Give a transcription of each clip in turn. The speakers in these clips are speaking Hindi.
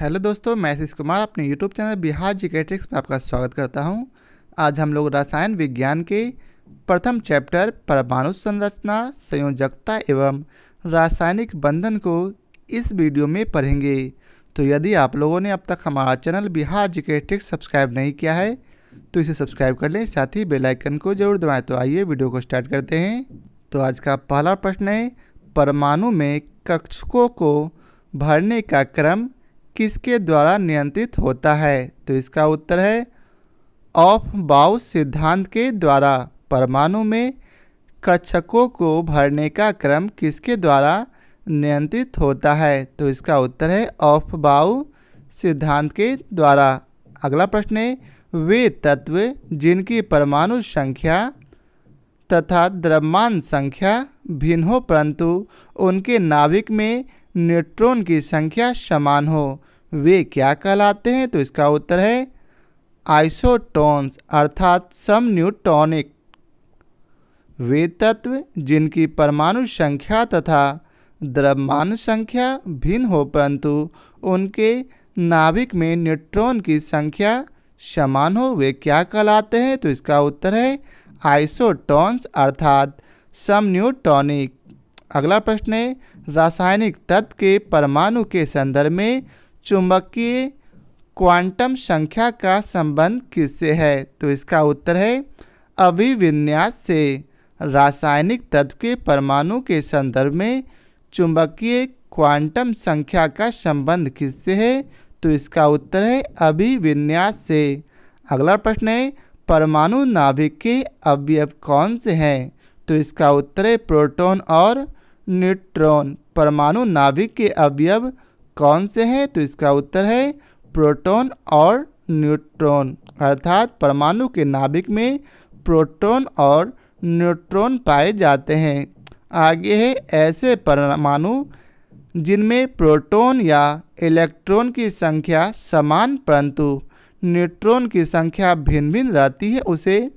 हेलो दोस्तों, मैं आशीष कुमार अपने YouTube channel Bihar GK tricks में आपका स्वागत करता हूं। आज हम लोग रसायन विज्ञान के प्रथम चैप्टर परमाणु संरचना, संयोजकता एवं रासायनिक बंधन को इस वीडियो में पढ़ेंगे। तो यदि आप लोगों ने अब तक हमारा channel Bihar GK tricks subscribe नहीं किया है तो इसे सब्सक्राइब कर लें, साथ ही बेल आइकन को जरूर दबाएँ। तो आइए वीडियो को स्टार्ट करते हैं। तो आज का पहला प्रश्न है, परमाणु में कक्षकों को भरने का क्रम किसके द्वारा नियंत्रित होता है? तो इसका उत्तर है ऑफ बाउ सिद्धांत के द्वारा। परमाणु में कक्षकों को भरने का क्रम किसके द्वारा नियंत्रित होता है? तो इसका उत्तर है ऑफ बाउ सिद्धांत के द्वारा। अगला प्रश्न है, वे तत्व जिनकी परमाणु संख्या तथा द्रव्यमान संख्या भिन्न हो परंतु उनके नाभिक में न्यूट्रॉन की संख्या समान हो, वे क्या कहलाते हैं? तो इसका उत्तर है आइसोटोन्स अर्थात समन्यूट्रॉनिक। वे तत्व जिनकी परमाणु संख्या तथा द्रव्यमान संख्या भिन्न हो परंतु उनके नाभिक में न्यूट्रॉन की संख्या समान हो, वे क्या कहलाते हैं? तो इसका उत्तर है आइसोटोन्स अर्थात समन्यूट्रॉनिक। अगला प्रश्न है, रासायनिक तत्व के परमाणु के संदर्भ में चुंबकीय क्वांटम संख्या का संबंध किससे है? तो इसका उत्तर है अभिविन्यास से। रासायनिक तत्व के परमाणु के संदर्भ में चुंबकीय क्वांटम संख्या का संबंध किससे है? तो इसका उत्तर है अभिविन्यास से। अगला प्रश्न है, परमाणु नाभिक के अवयव कौन से हैं? तो इसका उत्तर है प्रोटॉन और न्यूट्रॉन। परमाणु नाभिक के अवयव कौन से हैं? तो इसका उत्तर है प्रोटॉन और न्यूट्रॉन अर्थात परमाणु के नाभिक में प्रोटॉन और न्यूट्रॉन पाए जाते हैं। आगे है, ऐसे परमाणु जिनमें प्रोटॉन या इलेक्ट्रॉन की संख्या समान परंतु न्यूट्रॉन की संख्या भिन्न भिन्न रहती है, उसे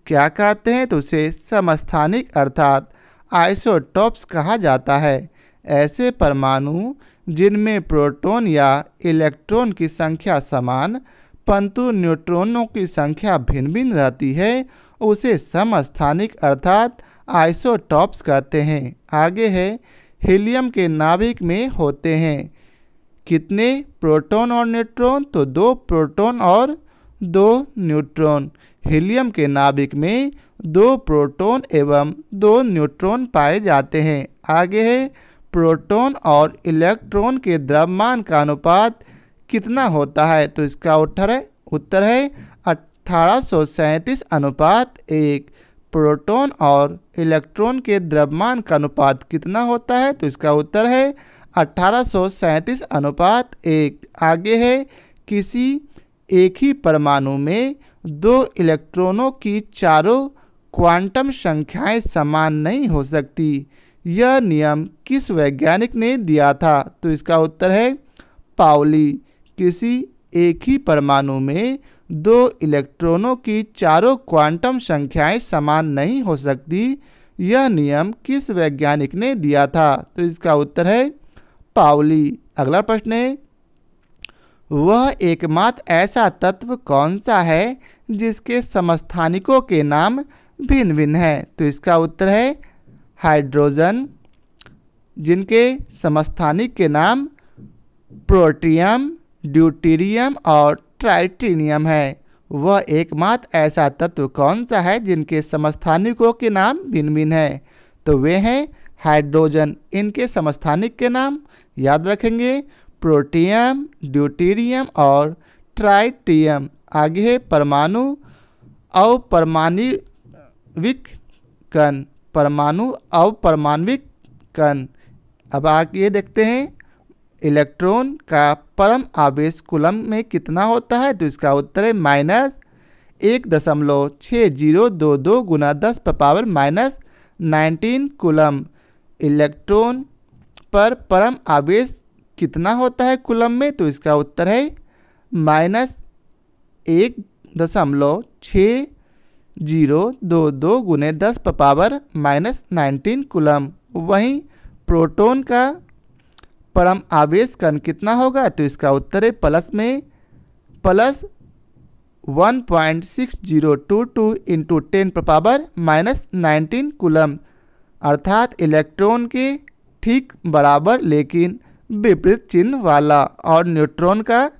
क्या कहते हैं? तो उसे समस्थानिक अर्थात आइसोटोप्स कहा जाता है। ऐसे परमाणु जिनमें प्रोटॉन या इलेक्ट्रॉन की संख्या समान परंतु न्यूट्रॉनों की संख्या भिन्न भिन्न रहती है, उसे समस्थानिक अर्थात आइसोटोप्स कहते हैं। आगे है, हीलियम के नाभिक में होते हैं कितने प्रोटॉन और न्यूट्रॉन? तो 2 प्रोटॉन और 2 न्यूट्रॉन। हीलियम के नाभिक में 2 प्रोटॉन एवं 2 न्यूट्रॉन पाए जाते हैं। आगे है, प्रोटॉन और इलेक्ट्रॉन के द्रव्यमान का अनुपात कितना होता है? तो इसका उत्तर है 1837 अनुपात 1। प्रोटॉन और इलेक्ट्रॉन के द्रव्यमान का अनुपात कितना होता है? तो इसका उत्तर है 1837 अनुपात 1। आगे है, किसी एक ही परमाणु में 2 इलेक्ट्रॉनों की चारों क्वांटम संख्याएं समान नहीं हो सकती, यह नियम किस वैज्ञानिक ने दिया था? तो इसका उत्तर है पाउली। किसी एक ही परमाणु में 2 इलेक्ट्रॉनों की चारों क्वांटम संख्याएं समान नहीं हो सकती, यह नियम किस वैज्ञानिक ने दिया था? तो इसका उत्तर है पाउली। अगला प्रश्न है, वह एकमात्र ऐसा तत्व कौन सा है जिसके समस्थानिकों के नाम भिन्न भिन्न है? तो इसका उत्तर है हाइड्रोजन, जिनके समस्थानिक के नाम प्रोटियम, ड्यूटेरियम और ट्राइटिनियम है। वह एकमात्र ऐसा तत्व कौन सा है जिनके समस्थानिकों के नाम भिन्न भिन्न है? तो वे हैं हाइड्रोजन। इनके समस्थानिक के नाम याद रखेंगे प्रोटियम, ड्यूटेरियम और ट्राइटियम। आगे है, परमाणु अवपरमाणविक कण। परमाणु अवपरमाणविक कण। अब आगे देखते हैं, इलेक्ट्रॉन का परम आवेश कूलम में कितना होता है? तो इसका उत्तर है -1.6022 गुना 10⁻⁻19 कूलम। इलेक्ट्रॉन पर परम आवेश कितना होता है कूलम में? तो इसका उत्तर है -1.6022 गुने 10⁻⁻19 कूलम। वहीं प्रोटॉन का परम आवेश कण कितना होगा? तो इसका उत्तर है प्लस में प्लस 1.6022 इंटू 10⁻⁻19 कूलम, अर्थात इलेक्ट्रॉन के ठीक बराबर लेकिन विपरीत चिन्ह वाला। और न्यूट्रॉन का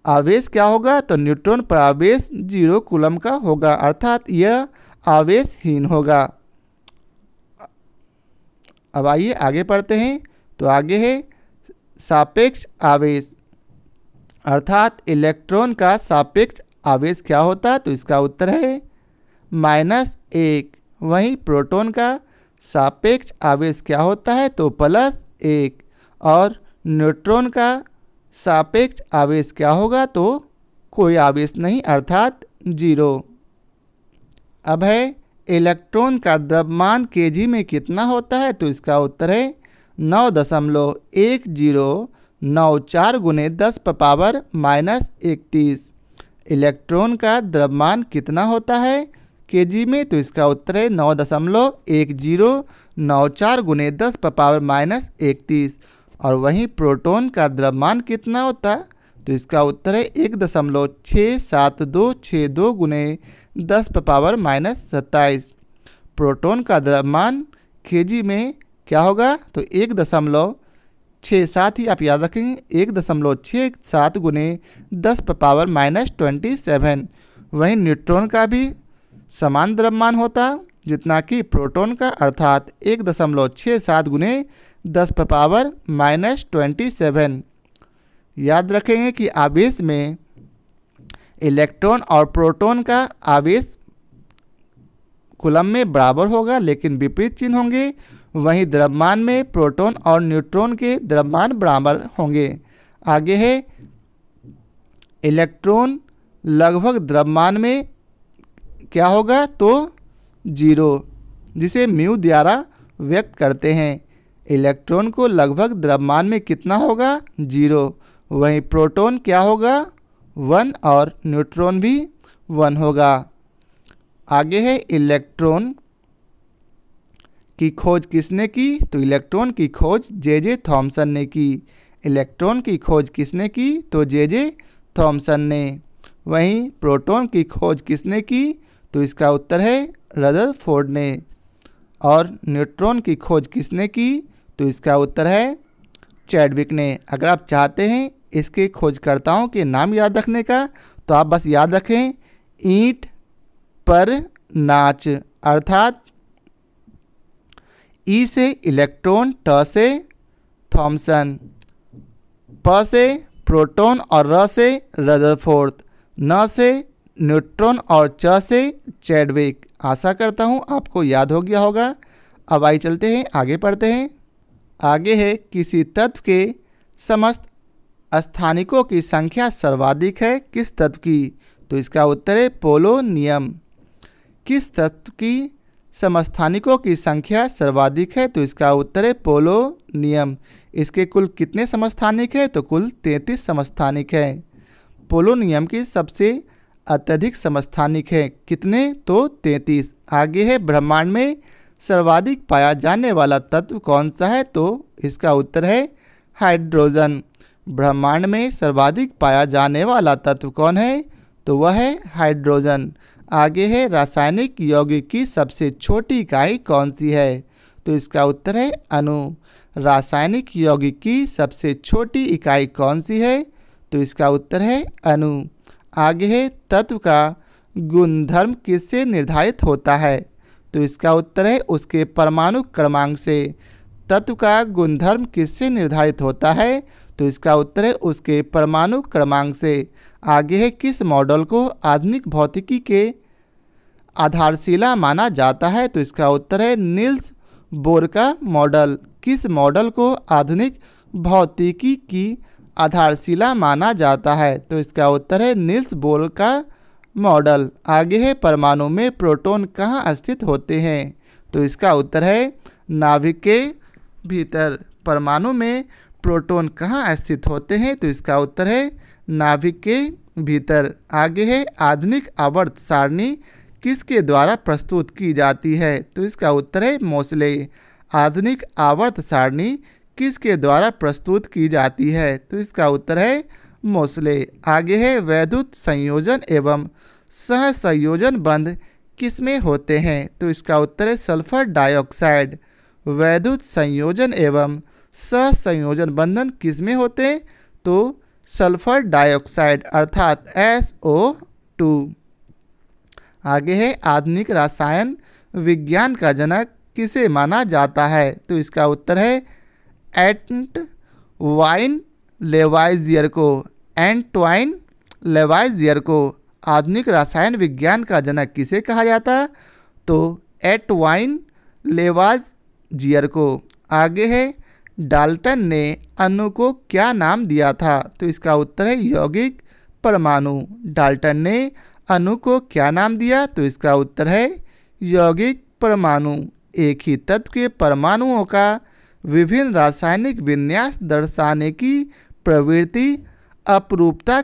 आवेश क्या होगा? तो न्यूट्रॉन पर आवेश 0 कूलम का होगा, अर्थात यह आवेशहीन होगा। अब आइए आगे पढ़ते हैं। तो आगे है सापेक्ष आवेश, अर्थात इलेक्ट्रॉन का सापेक्ष आवेश क्या होता है? तो इसका उत्तर है -1। वहीं प्रोटॉन का सापेक्ष आवेश क्या होता है? तो +1। और न्यूट्रॉन का सापेक्ष आवेश क्या होगा? तो कोई आवेश नहीं, अर्थात 0। अब है इलेक्ट्रॉन का द्रव्यमान केजी में कितना होता है? तो इसका उत्तर है 9.1094 गुने 10⁻⁻31। इलेक्ट्रॉन का द्रव्यमान कितना होता है केजी में? तो इसका उत्तर है 9.1094 गुने 10⁻⁻31। और वहीं प्रोटॉन का द्रव्यमान कितना होता है? तो इसका उत्तर है 1.6762 गुने 10⁻�27। प्रोटॉन का द्रव्यमान केजी में क्या होगा? तो 1.67 ही आप याद रखेंगे, 1.67 गुने 10⁻⁻27। वहीं न्यूट्रॉन का भी समान द्रव्यमान होता जितना कि प्रोटॉन का, अर्थात 1.67 गुने 10⁻⁻27। याद रखेंगे कि आवेश में इलेक्ट्रॉन और प्रोटॉन का आवेश कूलम में बराबर होगा लेकिन विपरीत चिन्ह होंगे। वहीं द्रव्यमान में प्रोटॉन और न्यूट्रॉन के द्रव्यमान बराबर होंगे। आगे है इलेक्ट्रॉन लगभग द्रव्यमान में क्या होगा? तो 0, जिसे म्यू द्वारा व्यक्त करते हैं। इलेक्ट्रॉन को लगभग द्रव्यमान में कितना होगा? 0। वहीं प्रोटॉन क्या होगा? 1 और न्यूट्रॉन भी 1 होगा। आगे है इलेक्ट्रॉन की खोज किसने की? तो इलेक्ट्रॉन की खोज जे थॉमसन ने की। इलेक्ट्रॉन की खोज किसने की? तो जे थॉमसन ने। वहीं प्रोटॉन की खोज किसने की? तो इसका उत्तर है रदरफोर्ड ने। और न्यूट्रॉन की खोज किसने की? तो इसका उत्तर है चैडविक ने। अगर आप चाहते हैं इसके खोजकर्ताओं के नाम याद रखने का, तो आप बस याद रखें ईंट पर नाच, अर्थात ई से इलेक्ट्रॉन, ट से थॉमसन, प से प्रोटॉन और र से रदरफोर्ड, न से न्यूट्रॉन और च से चैडविक। आशा करता हूँ आपको याद हो गया होगा। अब आइए चलते हैं, आगे पढ़ते हैं। आगे है किसी तत्व के समस्त स्थानिकों की संख्या सर्वाधिक है किस तत्व की? तो इसका उत्तर है पोलोनियम। किस तत्व की समस्थानिकों की संख्या सर्वाधिक है? तो इसका उत्तर है पोलोनियम। इसके कुल कितने समस्थानिक है? तो कुल 33 समस्थानिक है। पोलोनियम की सबसे अत्यधिक समस्थानिक है कितने? तो 33। आगे है ब्रह्मांड में सर्वाधिक पाया जाने वाला तत्व कौन सा है? तो इसका उत्तर है हाइड्रोजन। ब्रह्मांड में सर्वाधिक पाया जाने वाला तत्व कौन है? तो वह है हाइड्रोजन। आगे है रासायनिक यौगिक की सबसे छोटी इकाई कौन सी है? तो इसका उत्तर है अणु। रासायनिक यौगिक की सबसे छोटी इकाई कौन सी है? तो इसका उत्तर है अणु। आगे है तत्व का गुणधर्म किससे निर्धारित होता है? तो इसका उत्तर है उसके परमाणु क्रमांक से। तत्व का गुणधर्म किससे निर्धारित होता है? तो इसका उत्तर है उसके परमाणु क्रमांक से। आगे है किस मॉडल को आधुनिक भौतिकी के आधारशिला माना जाता है? तो इसका उत्तर है नील्स बोर का मॉडल। किस मॉडल को आधुनिक भौतिकी की आधारशिला माना जाता है? तो इसका उत्तर है नील्स बोर का मॉडल। आगे है परमाणु में प्रोटॉन कहाँ स्थित होते हैं? तो इसका उत्तर है नाभिक के भीतर। परमाणु में प्रोटॉन कहाँ स्थित होते हैं? तो इसका उत्तर है नाभिक के भीतर। आगे है आधुनिक आवर्त सारणी किसके द्वारा प्रस्तुत की जाती है? तो इसका उत्तर है मोसले। आधुनिक आवर्त सारणी किसके द्वारा प्रस्तुत की जाती है? तो इसका उत्तर है मोस्ले। आगे है वैद्युत संयोजन एवं सह संयोजन बंध किसमें होते हैं? तो इसका उत्तर है सल्फर डाइऑक्साइड। वैद्युत संयोजन एवं सह संयोजन बंधन किसमें होते हैं? तो सल्फर डाइऑक्साइड अर्थात SO2। आगे है आधुनिक रसायन विज्ञान का जनक किसे माना जाता है? तो इसका उत्तर है एंटवाइन लेवाइजियर को। एंटवाइन लेवाइजियर को आधुनिक रसायन विज्ञान का जनक किसे कहा जाता? तो एंटवाइन लेवाइजियर को। आगे है डाल्टन ने अणु को क्या नाम दिया था? तो इसका उत्तर है यौगिक परमाणु। डाल्टन ने अणु को क्या नाम दिया? तो इसका उत्तर है यौगिक परमाणु। एक ही तत्व के परमाणुओं का विभिन्न रासायनिक विन्यास दर्शाने की प्रवृत्ति अपरूपता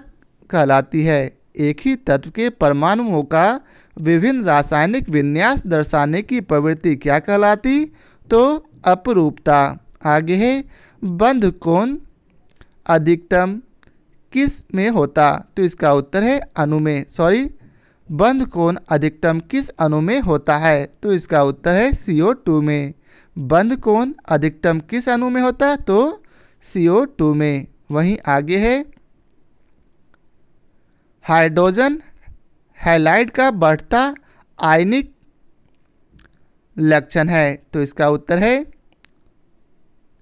कहलाती है। एक ही तत्व के परमाणुओं का विभिन्न रासायनिक विन्यास दर्शाने की प्रवृत्ति क्या कहलाती? तो अपरूपता। आगे है बंध कोण अधिकतम किस में होता? तो इसका उत्तर है अणु में। बंध कोण अधिकतम किस अणु में होता है? तो इसका उत्तर है CO2 में। बंध कोण अधिकतम किस अणु में होता है? तो CO2 में। वहीं आगे है हाइड्रोजन हैलाइड का बढ़ता आयनिक लक्षण है। तो इसका उत्तर है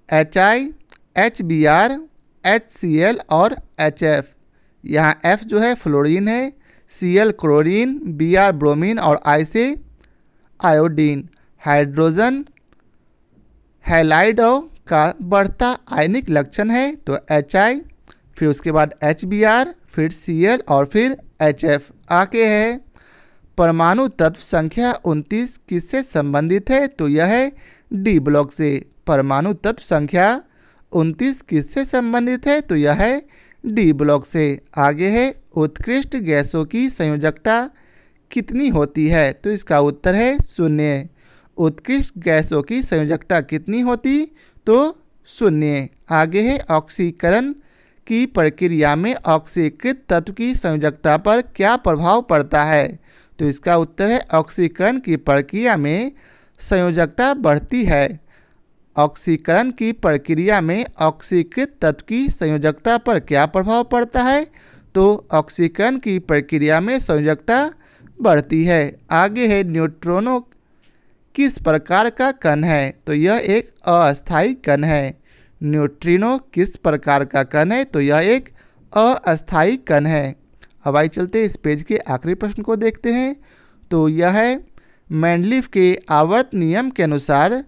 HI, HBr, HCl और HF। यहाँ F जो है फ्लोरीन है, Cl क्लोरीन, Br ब्रोमीन और I से आयोडीन। हाइड्रोजन हैलाइड का बढ़ता आयनिक लक्षण है तो HI, फिर उसके बाद HBr, फिर Cl और फिर HF। आगे है परमाणु तत्व संख्या 29 किससे संबंधित है? तो यह है D ब्लॉक से। परमाणु तत्व संख्या 29 किससे संबंधित है? तो यह है D ब्लॉक से। आगे है उत्कृष्ट गैसों की संयोजकता कितनी होती है? तो इसका उत्तर है 0। उत्कृष्ट गैसों की संयोजकता कितनी होती? तो 0। आगे है ऑक्सीकरण की प्रक्रिया में ऑक्सीकृत तत्व की संयोजकता पर क्या प्रभाव पड़ता है? तो इसका उत्तर है ऑक्सीकरण की प्रक्रिया में संयोजकता बढ़ती है। ऑक्सीकरण की प्रक्रिया में ऑक्सीकृत तत्व की संयोजकता पर क्या प्रभाव पड़ता है? तो ऑक्सीकरण की प्रक्रिया में संयोजकता बढ़ती है। आगे है न्यूट्रॉनों किस प्रकार का कण है? तो यह एक अस्थायी कण है। न्यूट्रिनो किस प्रकार का कण है? तो यह एक अस्थायी कण है। अब आइए चलते इस पेज के आखिरी प्रश्न को देखते हैं। तो यह है मेंडलीफ के आवर्त नियम के अनुसार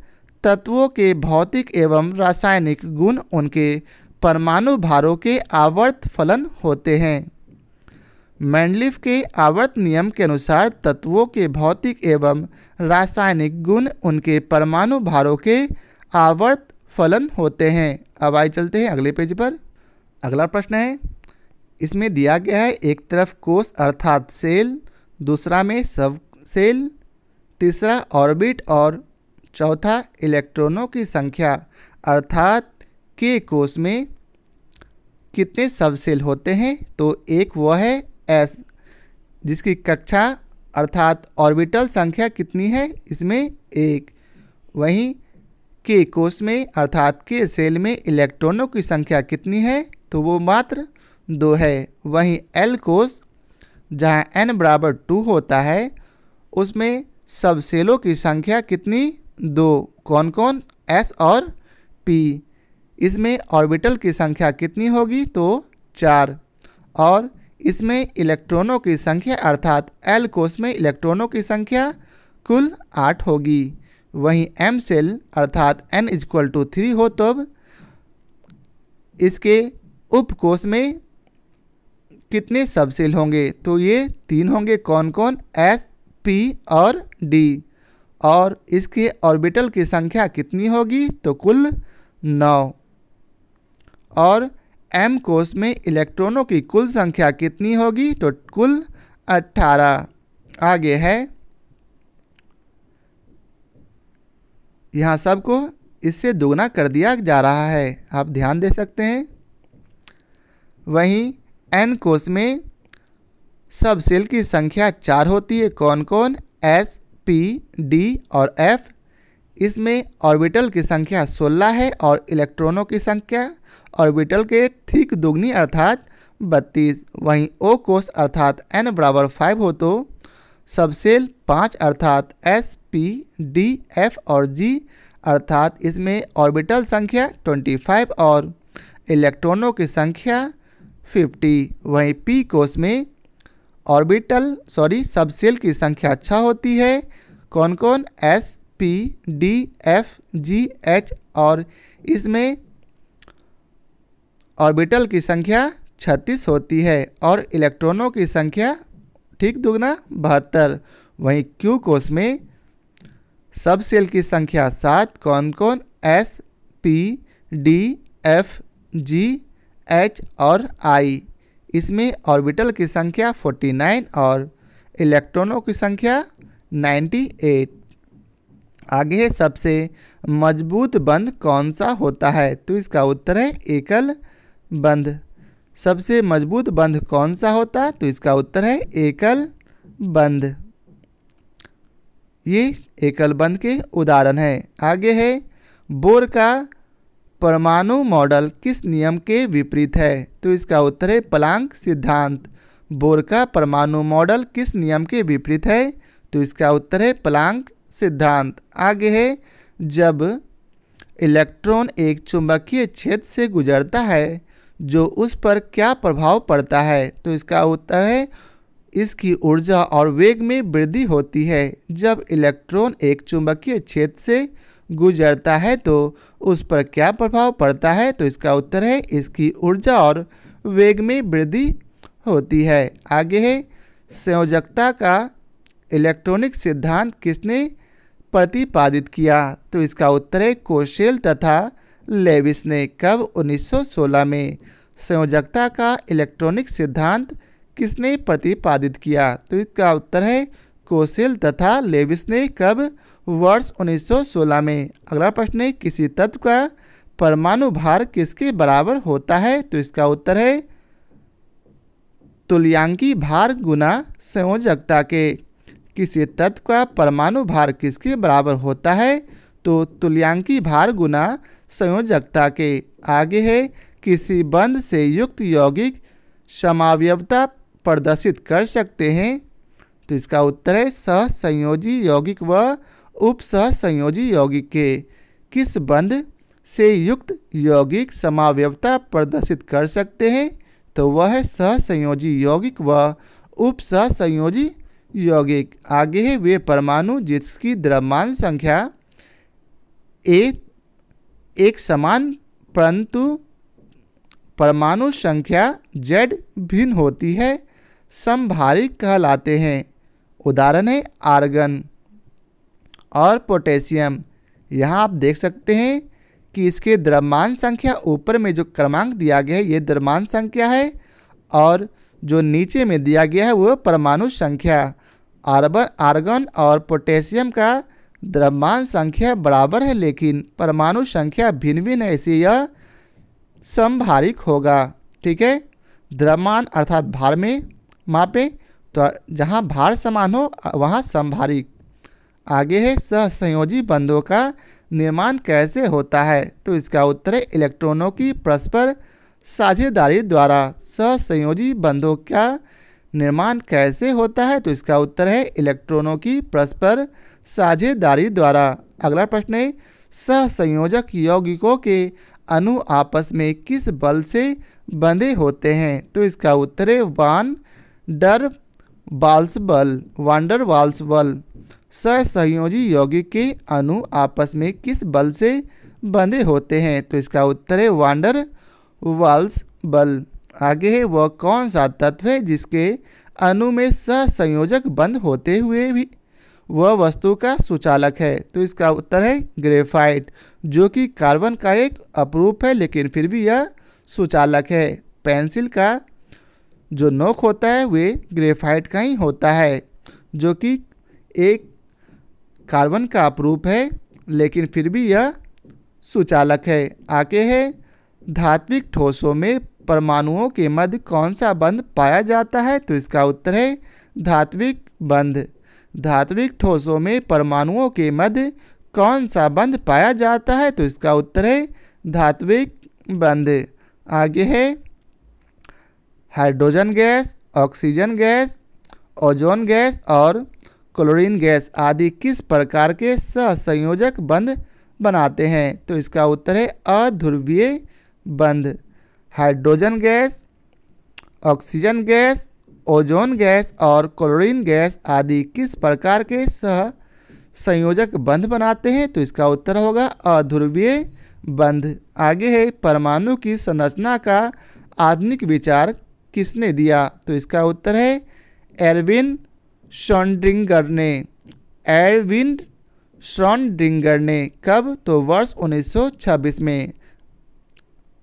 तत्वों के भौतिक एवं रासायनिक गुण उनके परमाणु भारों के आवर्त फलन होते हैं। मेंडलीफ के आवर्त नियम के अनुसार तत्वों के भौतिक एवं रासायनिक गुण उनके परमाणु भारों के आवर्त फलन होते हैं। अब आइए चलते हैं अगले पेज पर। अगला प्रश्न है, इसमें दिया गया है एक तरफ कोष अर्थात सेल, दूसरा में सब सेल, तीसरा ऑर्बिट और चौथा इलेक्ट्रॉनों की संख्या अर्थात के कोष में कितने सब सेल होते हैं? तो एक वह है S जिसकी कक्षा अर्थात ऑर्बिटल संख्या कितनी है? इसमें 1। वहीं के कोष में अर्थात के सेल में इलेक्ट्रॉनों की संख्या कितनी है? तो वो मात्र 2 है। वहीं L कोष जहाँ n बराबर 2 होता है उसमें सब सेलों की संख्या कितनी? 2। कौन कौन? S और P। इसमें ऑर्बिटल की संख्या कितनी होगी? तो 4। और इसमें इलेक्ट्रॉनों की संख्या अर्थात L कोष में इलेक्ट्रॉनों की संख्या कुल 8 होगी। वहीं M सेल अर्थात n = 3 हो तब इसके उपकोष में कितने सब सेल होंगे? तो ये 3 होंगे। कौन कौन? S, P और D। और इसके ऑर्बिटल की संख्या कितनी होगी? तो कुल 9। और M कोष में इलेक्ट्रॉनों की कुल संख्या कितनी होगी? तो कुल 18। आगे है यहाँ सबको इससे दोगुना कर दिया जा रहा है, आप ध्यान दे सकते हैं। वहीं N कोष में सब सेल की संख्या 4 होती है। कौन कौन? S, P, D और F। इसमें ऑर्बिटल की संख्या 16 है और इलेक्ट्रॉनों की संख्या ऑर्बिटल के ठीक दुगनी अर्थात 32। वहीं O कोष अर्थात n बराबर 5 हो तो सब सेल 5 अर्थात S, P, D, F और G अर्थात इसमें ऑर्बिटल संख्या 25 और इलेक्ट्रॉनों की संख्या 50। वहीं P कोष में सब सेल की संख्या 6 होती है। कौन कौन? S, P, D, F, G, H और इसमें ऑर्बिटल की संख्या 36 होती है और इलेक्ट्रॉनों की संख्या ठीक दुगना 72। वहीं Q कोष में सब सेल की संख्या 7। कौन कौन? S, P, D, F, G, H और I। इसमें ऑर्बिटल की संख्या 49 और इलेक्ट्रॉनों की संख्या 98। आगे है सबसे मजबूत बंध कौन सा होता है? तो इसका उत्तर है एकल बंध। सबसे मजबूत बंध कौन सा होता है? तो इसका उत्तर है एकल बंध। ये एकल बंध के उदाहरण है। आगे है बोर का परमाणु मॉडल किस नियम के विपरीत है? तो इसका उत्तर है प्लांक सिद्धांत। बोर का परमाणु मॉडल किस नियम के विपरीत है? तो इसका उत्तर है प्लांक सिद्धांत। आगे है जब इलेक्ट्रॉन एक चुंबकीय क्षेत्र से गुजरता है जो उस पर क्या प्रभाव पड़ता है? तो इसका उत्तर है इसकी ऊर्जा और वेग में वृद्धि होती है। जब इलेक्ट्रॉन एक चुंबकीय क्षेत्र से गुजरता है तो उस पर क्या प्रभाव पड़ता है? तो इसका उत्तर है इसकी ऊर्जा और वेग में वृद्धि होती है। आगे है संयोजकता का इलेक्ट्रॉनिक सिद्धांत किसने प्रतिपादित किया? तो इसका उत्तर है कोशेल तथा लेविस ने। कब? 1916 में। संयोजकता का इलेक्ट्रॉनिक सिद्धांत किसने प्रतिपादित किया? तो इसका उत्तर है कोशेल तथा लेविस ने। कब? वर्ष 1916 में। अगला प्रश्न है किसी तत्व का परमाणु भार किसके बराबर होता है? तो इसका उत्तर है तुल्यांकी भार गुना संयोजकता के। किसी तत्व का परमाणु भार किसके बराबर होता है? तो तुल्यांकी भार गुना संयोजकता के। आगे है किसी बंध से युक्त यौगिक समावयवता प्रदर्शित कर सकते हैं? तो इसका उत्तर है सहसंयोजी यौगिक व उपसहसंयोजी यौगिक के। किस बंध से युक्त यौगिक समावयवता प्रदर्शित कर सकते हैं? तो वह है सहसंयोजी यौगिक व उपसहसंयोजी यौगिक। आगे है वे परमाणु जिसकी द्रव्यमान संख्या एक समान परंतु परमाणु संख्या Z भिन्न होती है समभारिक कहलाते हैं। उदाहरण है आर्गन और पोटेशियम। यहाँ आप देख सकते हैं कि इसके द्रव्यमान संख्या ऊपर में जो क्रमांक दिया गया है ये द्रव्यमान संख्या है और जो नीचे में दिया गया है वह परमाणु संख्या। आर्गन और पोटेशियम का द्रव्यमान संख्या बराबर है लेकिन परमाणु संख्या भिन्न भिन्न है, इसलिए यह समभारिक होगा। ठीक है, द्रव्यमान अर्थात भार में मापें तो जहाँ भार समान हो वहाँ समभारिक। आगे है सहसंयोजी बंधों का निर्माण कैसे होता है? तो इसका उत्तर है इलेक्ट्रॉनों की परस्पर साझेदारी द्वारा। सहसंयोजी बंधों का निर्माण कैसे होता है? तो इसका उत्तर है इलेक्ट्रॉनों की परस्पर साझेदारी द्वारा। अगला प्रश्न है सहसंयोजक यौगिकों के अणु आपस में किस बल से बंधे होते हैं? तो इसका उत्तर है वान डर वाल्स बल। सहसंयोजी यौगिक के अणु आपस में किस बल से बंधे होते हैं? तो इसका उत्तर है वांडर वाल्स बल। आगे है वह कौन सा तत्व है जिसके अणु में सहसंयोजक बंध होते हुए भी वह वस्तु का सुचालक है? तो इसका उत्तर है ग्रेफाइट, जो कि कार्बन का एक अपरूप है लेकिन फिर भी यह सुचालक है। पेंसिल का जो नोक होता है वे ग्रेफाइट का ही होता है, जो कि एक कार्बन का अपरूप है लेकिन फिर भी यह सुचालक है। आगे है धात्विक ठोसों में परमाणुओं के मध्य कौन सा बंध पाया जाता है? तो इसका उत्तर है धात्विक बंध। धात्विक ठोसों में परमाणुओं के मध्य कौन सा बंध पाया जाता है? तो इसका उत्तर है धात्विक बंध। आगे है hydrogen gas, oxygen gas, ozone gas और क्लोरीन गैस आदि किस प्रकार के सहसंयोजक बंध बनाते हैं? तो इसका उत्तर है अध्रुवीय बंध। Hydrogen gas, oxygen gas, ozone gas और क्लोरीन गैस आदि किस प्रकार के सहसंयोजक बंध बनाते हैं? तो इसका उत्तर होगा अध्रुवीय बंध। आगे है परमाणु की संरचना का आधुनिक विचार किसने दिया? तो इसका उत्तर है एरविन श्रोडिंगर ने। एरविन श्रोडिंगर ने। कब? तो वर्ष 1926 में।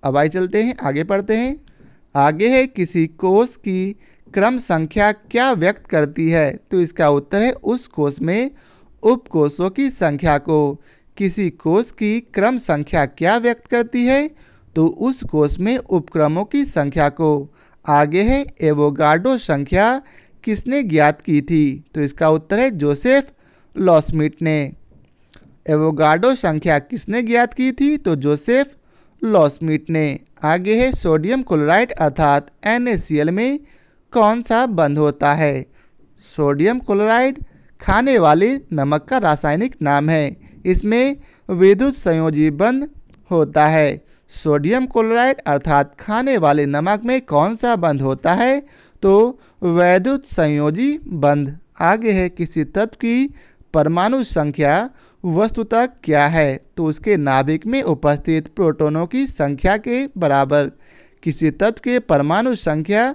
अब आइए चलते हैं, आगे पढ़ते हैं। आगे है किसी कोष की क्रम संख्या क्या व्यक्त करती है? तो इसका उत्तर है उस कोष में उपकोषों की संख्या को। किसी कोष की क्रम संख्या क्या व्यक्त करती है? तो उस कोष में उपक्रमों की संख्या को। आगे है एवोगाड्रो संख्या किसने ज्ञात की थी? तो इसका उत्तर है जोसेफ लॉसमिट ने। एवोगाड्रो संख्या किसने ज्ञात की थी? तो जोसेफ लॉसमिट ने। आगे है सोडियम क्लोराइड अर्थात NaCl में कौन सा बंध होता है? सोडियम क्लोराइड खाने वाले नमक का रासायनिक नाम है। इसमें विद्युत संयोजी बंध होता है। सोडियम क्लोराइड अर्थात खाने वाले नमक में कौन सा बंध होता है? तो वैद्युत संयोजी बंध। आगे है किसी तत्व की परमाणु संख्या वस्तुतः क्या है? तो उसके नाभिक में उपस्थित प्रोटॉनों की संख्या के बराबर। किसी तत्व के परमाणु संख्या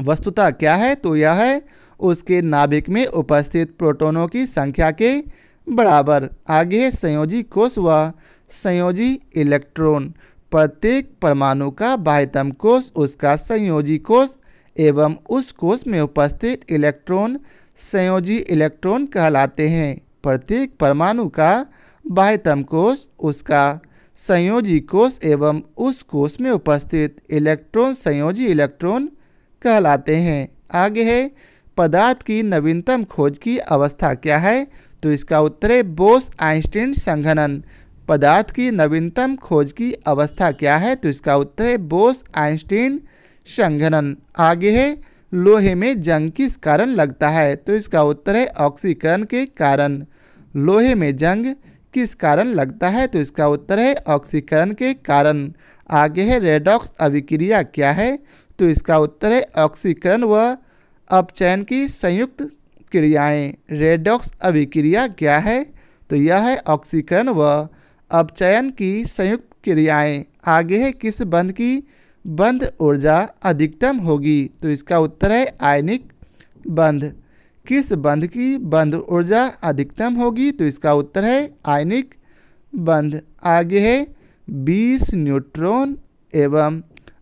वस्तुतः क्या है? तो यह है उसके नाभिक में उपस्थित प्रोटॉनों की संख्या के बराबर। आगे है संयोजी कोष व संयोजी इलेक्ट्रॉन। प्रत्येक परमाणु का बाह्यतम कोष उसका संयोजी कोष एवं उस कोष में उपस्थित इलेक्ट्रॉन संयोजी इलेक्ट्रॉन कहलाते हैं। प्रत्येक परमाणु का बाह्यतम कोष उसका संयोजी कोष एवं उस कोष में उपस्थित इलेक्ट्रॉन संयोजी इलेक्ट्रॉन कहलाते हैं। आगे है पदार्थ की नवीनतम खोज की अवस्था क्या है? तो इसका उत्तर है बोस आइंस्टीन संघनन। पदार्थ की नवीनतम खोज की अवस्था क्या है? तो इसका उत्तर है बोस आइंस्टीन संघनन। आगे है लोहे में जंग किस कारण लगता है? तो इसका उत्तर है ऑक्सीकरण के कारण। लोहे में जंग किस कारण लगता है? तो इसका उत्तर है ऑक्सीकरण के कारण। आगे है रेडॉक्स अभिक्रिया क्या है? तो इसका उत्तर है ऑक्सीकरण व अपचयन की संयुक्त क्रियाएं। रेडॉक्स अभिक्रिया क्या है? तो यह है ऑक्सीकरण व अपचयन की संयुक्त क्रियाएं। आगे है किस बंध की बंध ऊर्जा अधिकतम होगी? तो इसका उत्तर है आयनिक बंध। किस बंध की बंध ऊर्जा अधिकतम होगी? तो इसका उत्तर है आयनिक बंध। आगे है 20 न्यूट्रॉन एवं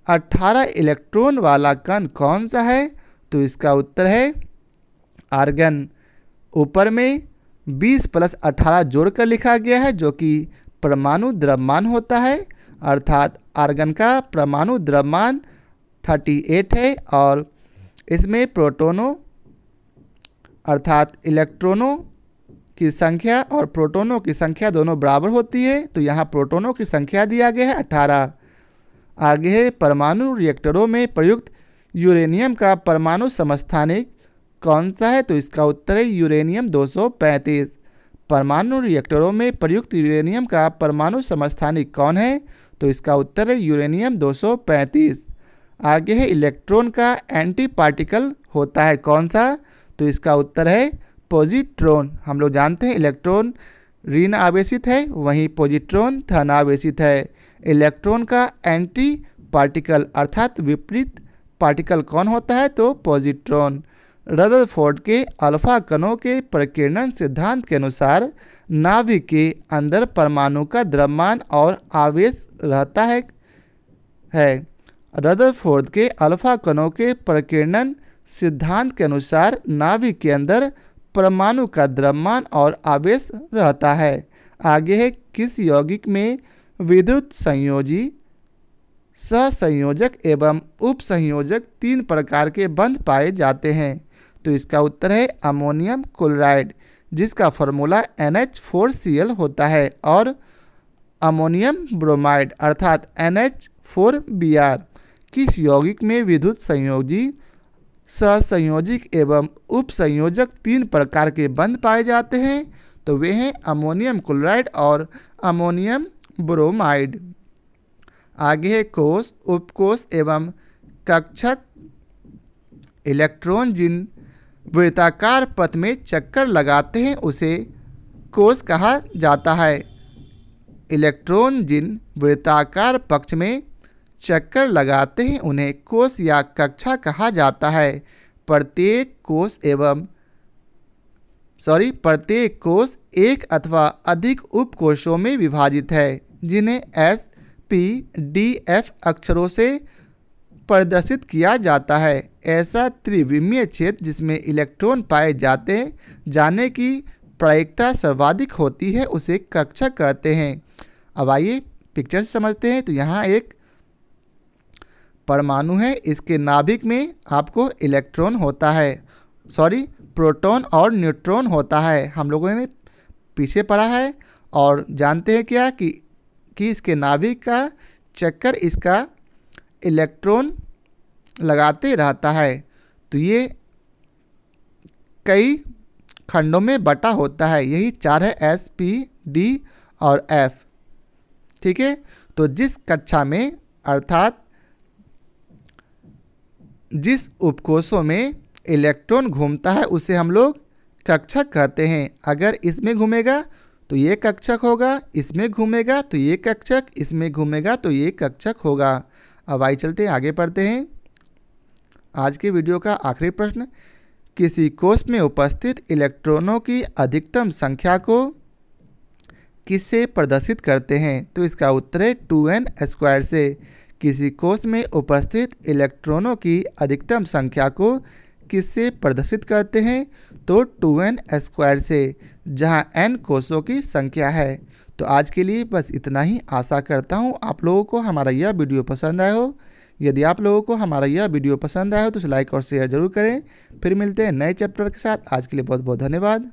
18 इलेक्ट्रॉन वाला कण कौन सा है? तो इसका उत्तर है आर्गन। ऊपर में 20 + 18 जोड़कर लिखा गया है जो कि परमाणु द्रव्यमान होता है, अर्थात आर्गन का परमाणु द्रव्यमान 38 है और इसमें प्रोटॉनों अर्थात इलेक्ट्रॉनों की संख्या और प्रोटॉनों की संख्या दोनों बराबर होती है। तो यहाँ प्रोटॉनों की संख्या दिया गया है 18। आगे है परमाणु रिएक्टरों में प्रयुक्त यूरेनियम का परमाणु समस्थानिक कौन सा है? तो इसका उत्तर है यूरेनियम 235। परमाणु रिएक्टरों में प्रयुक्त यूरेनियम का परमाणु समस्थानिक कौन है? तो इसका उत्तर है यूरेनियम 235। आगे है इलेक्ट्रॉन का एंटी पार्टिकल होता है कौन सा? तो इसका उत्तर है पॉजिट्रॉन। हम लोग जानते हैं इलेक्ट्रॉन ऋण आवेशित है, वहीं पॉजिट्रॉन धन आवेशित है। इलेक्ट्रॉन का एंटी पार्टिकल अर्थात विपरीत पार्टिकल कौन होता है? तो पॉजिट्रॉन। रदरफोर्ड के अल्फा कणों के प्रकीर्णन सिद्धांत के अनुसार नाभिक के अंदर परमाणु का द्रव्यमान और आवेश रहता है। रदरफोर्ड के अल्फा कणों के प्रकीर्णन सिद्धांत के अनुसार नाभिक के अंदर परमाणु का द्रव्यमान और आवेश रहता है। आगे है, किस यौगिक में विद्युत संयोजी, सहसंयोजक एवं उपसंयोजक 3 प्रकार के बंध पाए जाते हैं? तो इसका उत्तर है अमोनियम क्लोराइड, जिसका फॉर्मूला NH4Cl होता है, और अमोनियम ब्रोमाइड अर्थात NH4Br। किस यौगिक में विद्युत संयोजी, सहसंयोजक एवं उपसंयोजक 3 प्रकार के बंध पाए जाते हैं? तो वे हैं अमोनियम क्लोराइड और अमोनियम ब्रोमाइड। आगे है, कोष, उपकोष एवं कक्षक इलेक्ट्रॉन जिन वृत्ताकार पथ में चक्कर लगाते हैं उसे कोष कहा जाता है। इलेक्ट्रॉन जिन वृत्ताकार पक्ष में चक्कर लगाते हैं उन्हें कोष या कक्षा कहा जाता है। प्रत्येक कोष एक अथवा अधिक उपकोषों में विभाजित है, जिन्हें S-P-D-F अक्षरों से प्रदर्शित किया जाता है। ऐसा त्रिविमीय क्षेत्र जिसमें इलेक्ट्रॉन पाए जाने की प्रायिकता सर्वाधिक होती है उसे कक्षक कहते हैं। अब आइए पिक्चर से समझते हैं। तो यहाँ एक परमाणु है, इसके नाभिक में आपको इलेक्ट्रॉन होता है, प्रोटॉन और न्यूट्रॉन होता है। हम लोगों ने पीछे पढ़ा है और जानते हैं क्या कि इसके नाभिक का चक्कर इसका इलेक्ट्रॉन लगाते रहता है। तो ये कई खंडों में बटा होता है, यही 4 है, S, P, D और F। ठीक है, तो जिस कक्षा में अर्थात जिस उपकोषों में इलेक्ट्रॉन घूमता है उसे हम लोग कक्षक कहते हैं। अगर इसमें घूमेगा तो ये कक्षक होगा, इसमें घूमेगा तो ये कक्षक, इसमें घूमेगा तो ये कक्षक होगा। अब आइए चलते हैं, आगे पढ़ते हैं। आज के वीडियो का आखिरी प्रश्न, किसी कोष में उपस्थित इलेक्ट्रॉनों की अधिकतम संख्या को किससे प्रदर्शित करते हैं? तो इसका उत्तर है 2n² से। किसी कोष में उपस्थित इलेक्ट्रॉनों की अधिकतम संख्या को किससे प्रदर्शित करते हैं? तो 2n² से, जहां n कोषों की संख्या है। तो आज के लिए बस इतना ही। आशा करता हूं आप लोगों को हमारा यह वीडियो पसंद आया हो। यदि आप लोगों को हमारा यह वीडियो पसंद आया हो तो लाइक और शेयर जरूर करें। फिर मिलते हैं नए चैप्टर के साथ। आज के लिए बहुत बहुत धन्यवाद।